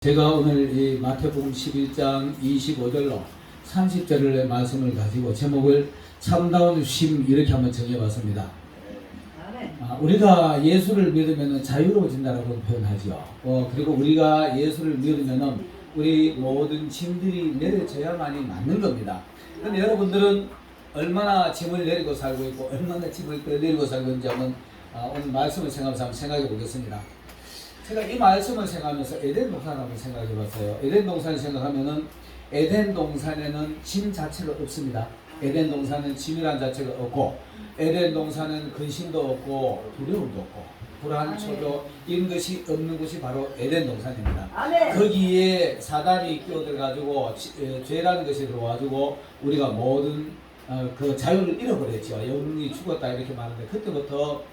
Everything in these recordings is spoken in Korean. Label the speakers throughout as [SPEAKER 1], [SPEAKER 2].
[SPEAKER 1] 제가 오늘 이 마태복음 11장 25절로 30절의 말씀을 가지고 제목을 참다운 쉼 이렇게 한번 정해봤습니다. 우리가 예수를 믿으면 자유로워진다라고 표현하죠. 그리고 우리가 예수를 믿으면 우리 모든 짐들이 내려져야만이 맞는 겁니다. 그런데 여러분들은 얼마나 짐을 내리고 살고 있고 얼마나 짐을 내리고 살고 있는지 한번 오늘 말씀을 생각하면서 한번 생각해 보겠습니다. 제가 이 말씀을 생각하면서 에덴 동산을 한번 생각해 봤어요. 에덴 동산을 생각하면은 에덴 동산에는 짐 자체가 없습니다. 에덴 동산은 짐이란 자체가 없고 에덴 동산은 근심도 없고 두려움도 없고 불안, 초조 이런 것이 없는 곳이 바로 에덴 동산입니다. 거기에 사단이 끼어들어가지고 죄라는 것이 들어와가지고 우리가 모든 그 자유를 잃어버렸죠. 영웅이 죽었다 이렇게 말하는데 그때부터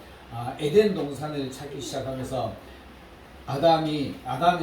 [SPEAKER 1] 에덴 동산을 찾기 시작하면서 아담이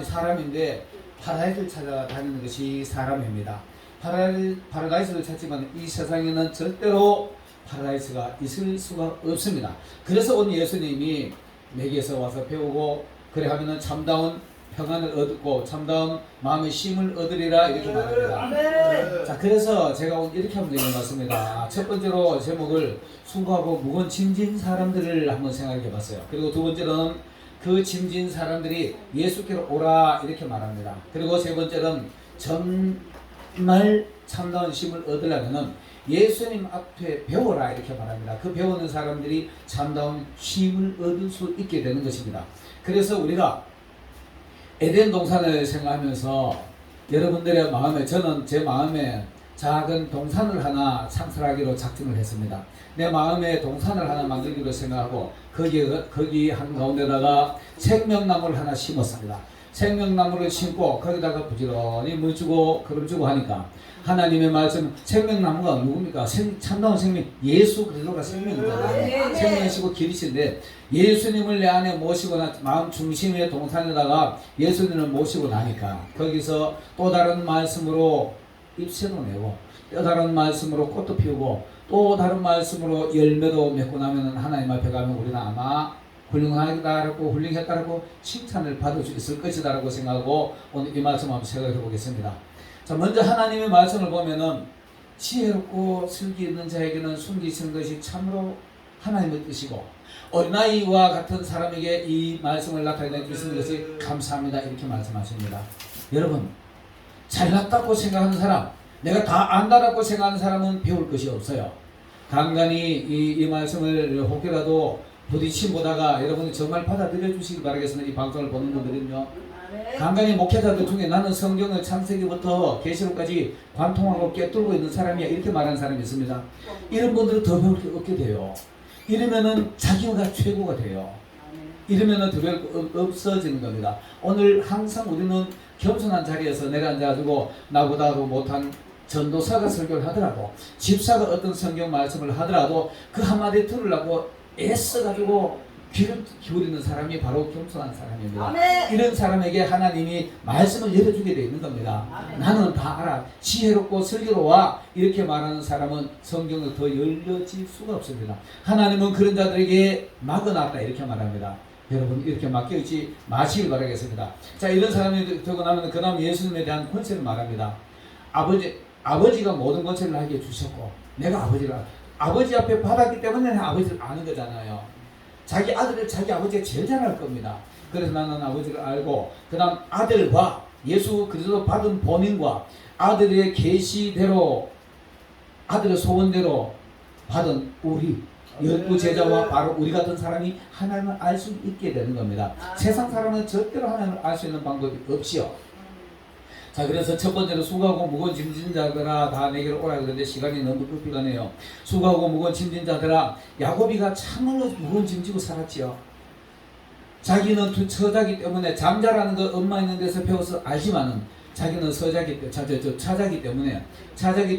[SPEAKER 1] 사람인데 파라다이스를 찾아다니는 것이 사람입니다. 파라다이스를 찾지만 이 세상에는 절대로 파라다이스가 있을 수가 없습니다. 그래서 오늘 예수님이 내게서 와서 배우고 그래 하면은 참다운 평안을 얻고 참다운 마음의 쉼을 얻으리라 이렇게 말합니다. 자, 그래서 제가 오늘 이렇게 한번 얘기해봤습니다. 첫 번째로 제목을 수고하고 무거운 짐진 사람들을 한번 생각해 봤어요. 그리고 두 번째로는 그 짐진 사람들이 예수께로 오라 이렇게 말합니다. 그리고 세 번째는 정말 참다운 쉼을 얻으려면 예수님 앞에 배워라 이렇게 말합니다. 그 배우는 사람들이 참다운 쉼을 얻을 수 있게 되는 것입니다. 그래서 우리가 에덴 동산을 생각하면서 여러분들의 마음에 저는 제 마음에 작은 동산을 하나 창설하기로 작정을 했습니다. 내 마음에 동산을 하나 만들기로 생각하고 거기 한가운데다가 생명나무를 하나 심었습니다. 생명나무를 심고 거기다가 부지런히 물 주고 그물 주고 하니까 하나님의 말씀 생명나무가 누굽니까? 참다운 생명 예수 그리스도가 생명이잖아요. 생명이시고 길이신데 예수님을 내 안에 모시고 마음 중심의 동산에다가 예수님을 모시고 나니까 거기서 또 다른 말씀으로 잎새도 내고 또 다른 말씀으로 꽃도 피우고 또 다른 말씀으로 열매도 맺고 나면 하나님 앞에 가면 우리는 아마 훌륭하다라고 훌륭했다라고 칭찬을 받을 수 있을 것이다라고 생각하고 오늘 이 말씀 한번 생각해 보겠습니다. 자, 먼저 하나님의 말씀을 보면은 지혜롭고 슬기 있는 자에게는 숨기시는 것이 참으로 하나님의 뜻이고 어린아이와 같은 사람에게 이 말씀을 나타내 주시는 것이 감사합니다 이렇게 말씀하십니다. 여러분 잘났다고 생각하는 사람 내가 다 안다라고 생각하는 사람은 배울 것이 없어요. 간간히 이 말씀을 혹여라도 부딪힘 보다가 여러분이 정말 받아들여 주시기 바라겠습니다. 이 방송을 보는 분들은요. 간간히 목회자들 중에 나는 성경을 창세기부터 계시록까지 관통하고 꿰뚫고 있는 사람이야 이렇게 말하는 사람이 있습니다. 이런 분들은 더 배울 게 없게 돼요. 이러면은 자기가 최고가 돼요. 이러면은 더 배울 게 없어지는 겁니다. 오늘 항상 우리는 겸손한 자리에서 내려앉아가지고 나보다도 못한 전도사가 설교를 하더라도 집사가 어떤 성경 말씀을 하더라도 그 한마디 들으려고 애써가지고 귀를 기울이는 사람이 바로 겸손한 사람입니다. 아멘. 이런 사람에게 하나님이 말씀을 열어주게 되어 있는 겁니다. 아멘. 나는 다 알아. 지혜롭고 슬기로워 이렇게 말하는 사람은 성경을 더 열려질 수가 없습니다. 하나님은 그런 자들에게 막아놨다 이렇게 말합니다. 여러분 이렇게 맡겨있지 마시길 바라겠습니다. 자, 이런 사람이 되고 나면 그 다음 예수님에 대한 권세를 말합니다. 아버지가 모든 권세를 하게 주셨고 내가 아버지 앞에 받았기 때문에 아버지를 아는 거잖아요. 자기 아들을 자기 아버지가 제일 잘 알 겁니다. 그래서 나는 아버지를 알고 그 다음 아들과 예수 그리스도 받은 본인과 아들의 계시대로 아들의 소원대로 받은 우리 12 제자와 바로 우리 같은 사람이 하나님을 알 수 있게 되는 겁니다. 세상 사람은 절대로 하나님을 알 수 있는 방법이 없지요. 자, 그래서 첫 번째로 수고하고 무거운 짐진 자들아 다 내게로 오라 그러는데 시간이 너무 급히 가네요. 수고하고 무거운 짐진 자들아 야곱이가 참으로 무거운 짐 지고 살았지요. 자기는 처자기 때문에 잠자라는 거 엄마 있는 데서 배워서 알지만은 자기는 차자기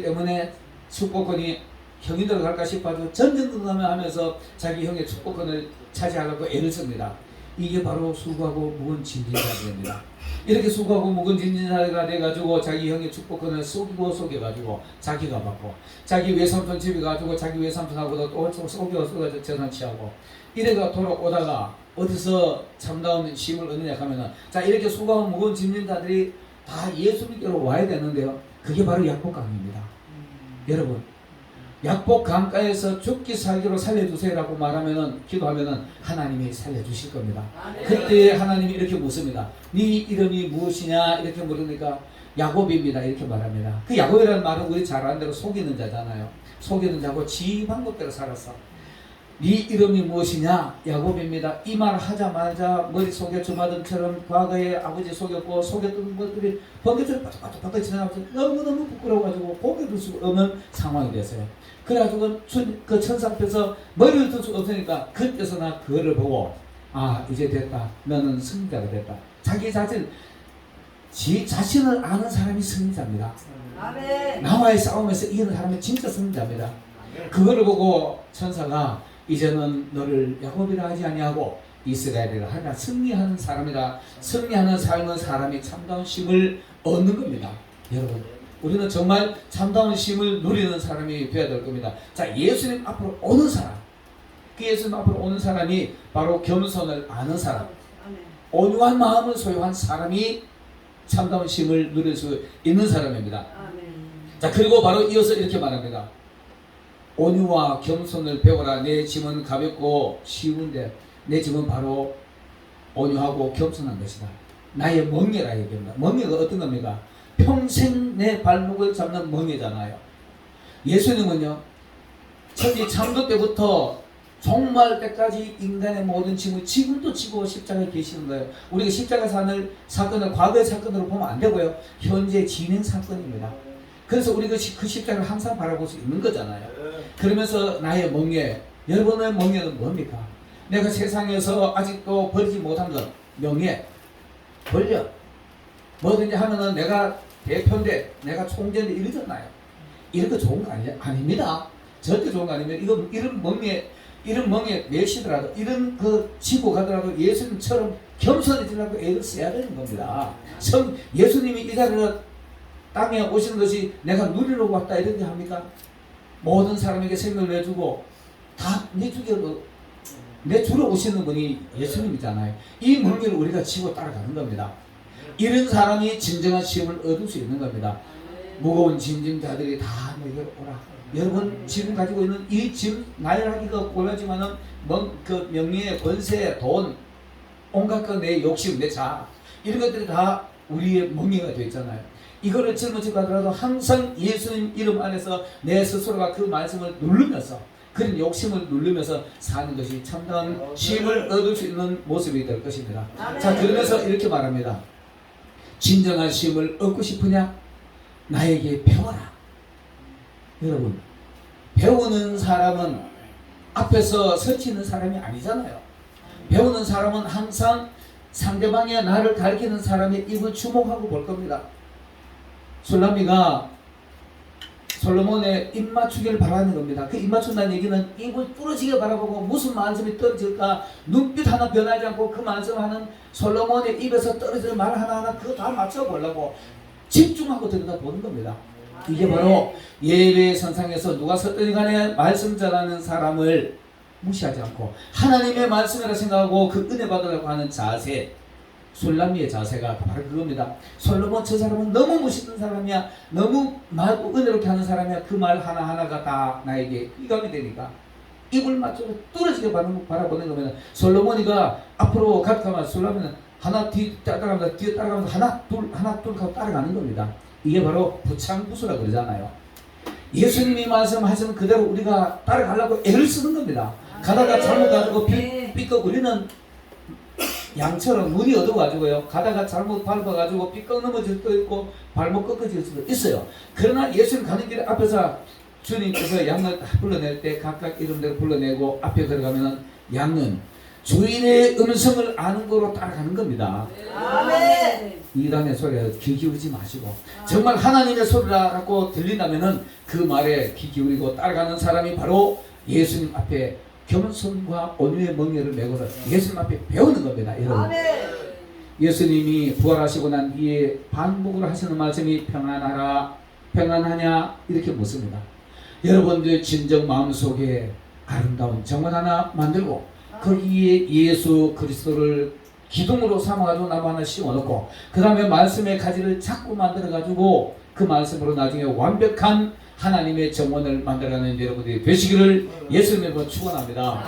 [SPEAKER 1] 때문에 축복권이 형이 들어갈까 싶어도 전전긍긍 하면서 자기 형의 축복권을 차지하려고 애를 씁니다. 이게 바로 수고하고 무거운 짐진 자들입니다. 이렇게 수고하고 무거운 짐진 자가 돼가지고 자기 형의 축복권을 속여가지고 자기가 받고 자기 외삼촌 집에 가지고 자기 외삼촌하고도 또 속여서 전환 취하고 이래가 돌아오다가 어디서 참다운 쉼을 얻느냐 하면은, 자, 이렇게 수고하고 무거운 짐진 자들이 다 예수 믿기로 와야 되는데요. 그게 바로 약복강입니다. 여러분, 약복 강가에서 죽기 살기로 살려주세요라고 말하면은, 기도하면은 하나님이 살려주실 겁니다. 그때 하나님이 이렇게 묻습니다. 네 이름이 무엇이냐 이렇게 물으니까 야곱입니다 이렇게 말합니다. 그 야곱이라는 말은 우리 잘 아는 대로 속이는 자잖아요. 속이는 자고 지 방법대로 살았어. 네 이름이 무엇이냐? 야곱입니다. 이 말 하자마자 머릿속에 주마등처럼 과거에 아버지 속였고 속였던 것들이 번개처럼 바짝바짝 지나가면서 너무너무 부끄러워가지고 고개 들 수 없는 상황이 됐어요. 그래가지고 그 천사 앞에서 머리를 들 수 없으니까 그때서 나 그거를 보고, 아, 이제 됐다. 너는 승리자가 됐다. 자기 자신을 아는 사람이 승리자입니다.
[SPEAKER 2] 아멘.
[SPEAKER 1] 나와의 싸움에서 이기는 사람이 진짜 승리자입니다. 그거를 보고 천사가 이제는 너를 야곱이라 하지 아니하고 이스라엘이라 하라. 승리하는 사람이라. 승리하는 삶은 사람이 참다운 쉼을 얻는 겁니다. 여러분, 우리는 정말 참다운 쉼을 누리는 사람이 되어야 될 겁니다. 자, 예수님 앞으로 오는 사람, 그 예수님 앞으로 오는 사람이 바로 겸손을 아는 사람, 온유한 마음을 소유한 사람이 참다운 쉼을 누릴 수 있는 사람입니다. 자, 그리고 바로 이어서 이렇게 말합니다. 온유와 겸손을 배워라. 내 짐은 가볍고 쉬운데 내 짐은 바로 온유하고 겸손한 것이다. 나의 멍에라 얘기합니다. 멍에가 어떤 겁니까? 평생 내 발목을 잡는 멍에잖아요. 예수님은요, 천지 창조 때부터 종말 때까지 인간의 모든 짐을 지금도 지고 십자가에 계시는 거예요. 우리가 십자가 사건을 과거의 사건으로 보면 안 되고요. 현재 진행 사건입니다. 그래서 우리 그 십자가를 항상 바라볼 수 있는 거잖아요. 그러면서 나의 멍에, 여러분의 멍에는 뭡니까? 내가 세상에서 아직도 버리지 못한 것, 명예, 권력, 뭐든지 하면은 내가 대표인데, 내가 총재인데 이러잖아요. 이런 거 좋은 거 아닙니다. 절대 좋은 거 아닙니다. 이런 멍에 매시더라도, 이런 그 지고 가더라도 예수님처럼 겸손해지려고 애를 써야 되는 겁니다. 예수님이 이 자리로 땅에 오시는 것이 내가 누리려고 왔다 이렇게 합니까? 모든 사람에게 생명을 내주고 다 내 주로 오시는 분이 예수님이잖아요. 이 멍에를 우리가 지고 따라가는 겁니다. 이런 사람이 진정한 쉼을 얻을 수 있는 겁니다. 무거운 짐진 자들이 다 내게로 오라. 여러분, 지금 가지고 있는 이 짐 나열하기가 곤란하지만은 그 명예, 권세, 돈, 온갖 그 내 욕심, 내 자아, 이런 것들이 다 우리의 멍에가 되어 있잖아요. 이거를 짊어지고 가더라도 항상 예수님 이름 안에서 내 스스로가 그 말씀을 누르면서, 그런 욕심을 누르면서 사는 것이 참다운 쉼을 얻을 수 있는 모습이 될 것입니다. 자, 그러면서 이렇게 말합니다. 진정한 쉼을 얻고 싶으냐? 나에게 배워라. 여러분, 배우는 사람은 앞에서 서치는 사람이 아니잖아요. 배우는 사람은 항상 상대방의 나를 가리키는 사람의 입을 주목하고 볼 겁니다. 술람이가 솔로몬의 입 맞추기를 바라는 겁니다. 그 입 맞춘다는 얘기는 입을 뚫어지게 바라보고 무슨 말씀이 떨어질까 눈빛 하나 변하지 않고 그 말씀하는 솔로몬의 입에서 떨어지는 말 하나하나 그거 다 맞춰보려고 집중하고 들여다보는 겁니다. 이게 바로 예배 선상에서 누가 섰더니 간에 말씀 잘하는 사람을 무시하지 않고 하나님의 말씀이라 생각하고 그 은혜 받으려고 하는 자세, 술람미의 자세가 바로 그겁니다. 솔로몬 저 사람은 너무 멋있는 사람이야, 너무 맑고 은혜롭게 하는 사람이야. 그 말 하나하나가 다 나에게 이감이 되니까 입을 맞추고 뚫어지게 바라보는 겁니다. 솔로몬이가 앞으로 가면 술람미는 하나 뒤 따라가면서 뒤에 따라가면서 하나 둘 하고 따라가는 겁니다. 이게 바로 부창부수라 그러잖아요. 예수님이 말씀하시는 그대로 우리가 따라가려고 애를 쓰는 겁니다. 가다가 잘못 가지고 삐끗 우리는 양처럼 눈이 어두워가지고요. 가다가 잘못 밟아가지고 삐끗 넘어질 수도 있고 발목 꺾어질 수도 있어요. 그러나 예수님 가는 길 앞에서 주님께서 양을 불러낼 때 각각 이름대로 불러내고 앞에 들어가면 양은 주인의 음성을 아는 거로 따라가는 겁니다.
[SPEAKER 2] 아멘.
[SPEAKER 1] 이단의 소리에 귀 기울이지 마시고 정말 하나님의 소리라고 들린다면은 그 말에 귀 기울이고 따라가는 사람이 바로 예수님 앞에 겸손과 온유의 멍에를 메고 예수님 앞에 배우는 겁니다. 여러분.
[SPEAKER 2] 아멘.
[SPEAKER 1] 예수님이 부활하시고 난 뒤에 반복으로 하시는 말씀이 평안하라, 평안하냐 이렇게 묻습니다. 여러분들 진정 마음속에 아름다운 정원 하나 만들고 거기에 예수 그리스도를 기둥으로 삼아가지고 나무 하나 씌워놓고 그 다음에 말씀의 가지를 자꾸 만들어가지고 그 말씀으로 나중에 완벽한 하나님의 정원을 만들어가는 여러분들이 되시기를 예수님으로 축원합니다.